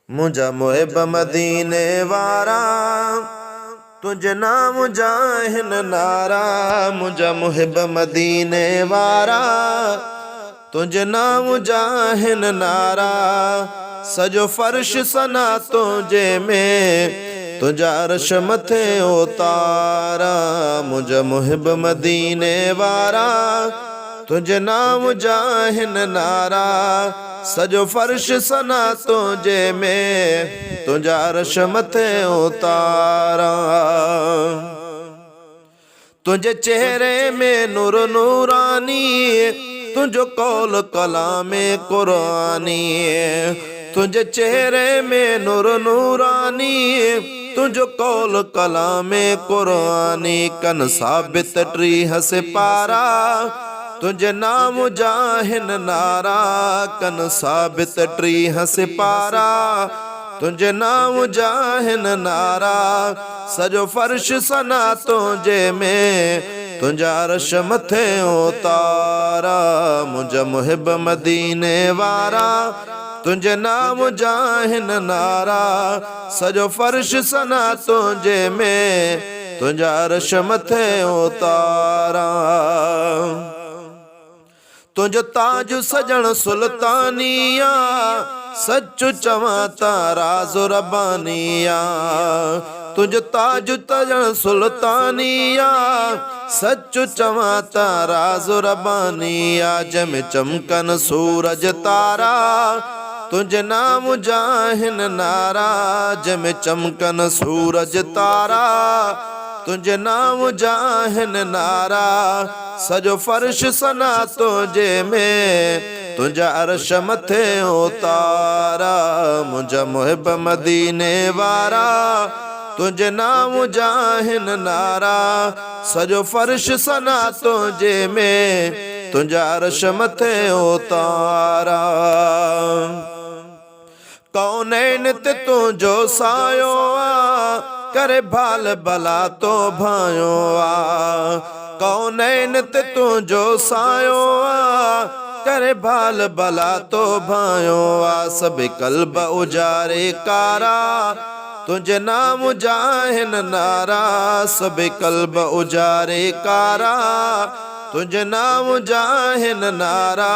मुझा मुहिब मदीने वारा, तुझे नाम जाहिन नारा। मुझा मुहिब मदीने वारा, तुझे नाम जाहिन नारा। सजो फर्श सना तुझे में, तुझा अर्श मथे उतारा। मुझा मुहिब मदीने वारा, तुझे नाम जाहिन नारा। सजो फर्श सना तुझे में, तुझा अर्श मथे उतारा। तुझे चेहरे में नूर नूरानी, तुझो कौल कलामे कुरानी। तुझे चेहरे में नूर नूरानी, तुझो कौल कलामे कुरानी। कन साबित ट्री हसे पारा, तुझे नाम जाहिन नारा। कन साबित ट्री हसे पारा, तुझे नाम जाहिन नारा। सजो फर्श सना तुझे में, तुझा अर्श मथे उतारा। मुझा मुहिब मदीने वारा, तुझे नाम जाहिन नारा। सजो फर्श सना तुझे में, तुझा अर्श मथे उतारा। तुझो ताज सजण सुल्तानिया, सच्चो चवा तारा ज़ुरबानिया। तुझो ताज सजण सुल्तानिया, सच्चो चवा तारा ज़ुरबानिया। जम चमकन सूरज तारा, तुझे नाम जाहिन नारा। जम चमकन सूरज तारा, तुझे नाम जाहिन नारा। सजो फर्श सना तुझे में, तुझा अर्श मथे उतारा। मुझा मुहिब मदीने वारा, तुझे नाम जाहिन नारा। सजो फर्श सना तुझे में, तुझा अर्श मथे उतारा। कौनैन ते तुझो सायो आ, करे भाल भला तो भायो आ। कौनैन ते तुझो सायो आ, करे भाल भला तो भायो आ। सब कल्ब उजारे कारा, तुझे नाम जाहिन नारा। सब कल्ब उजारे कारा, तुझे नाम जाहिन नारा।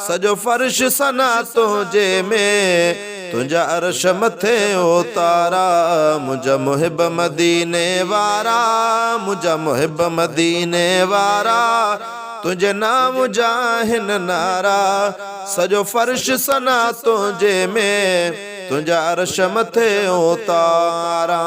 सजो फर्श सना तुझे में, तुझा अर्श मथे उतारा। मुझा मुहिब मदीने वारा, मुझा मुहिब मदीने वारा। तुझे नाम जाहिन नारा। सजो फर्श सना तुझे में, तुझा अर्श मथे उतारा।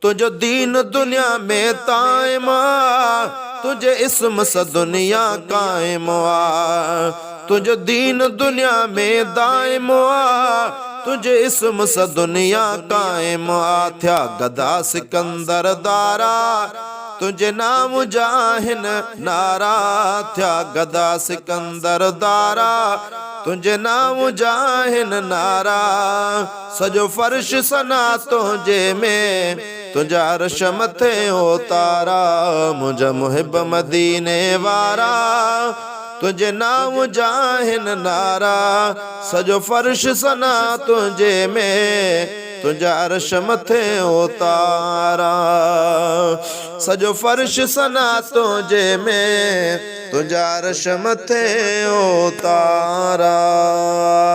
तुझो दीन दुनिया में ताइम आ, तुझे इस्म स दुनिया कायम आ। तुझो दीन दुनिया में दाइम आ, तुझे इस्म स दुनिया कायम आ। थया गदा सिकंदर दारा, तुझे नाम जाहिन नारा। थया गदा सिकंदर दारा, तुझे नाम जाहिन नारा। सजो फर्श सना तुझे में, तुझा अर्श मथे उतारा। मुझा मुहिब मदीने वारा, तुझे नाम जाहिन नारा। सजो फर्श सना तुझे में, तुझा अर्श मथे उतारा। सजो फर्श सना तुझे में, तुझा अर्श मथे उतारा।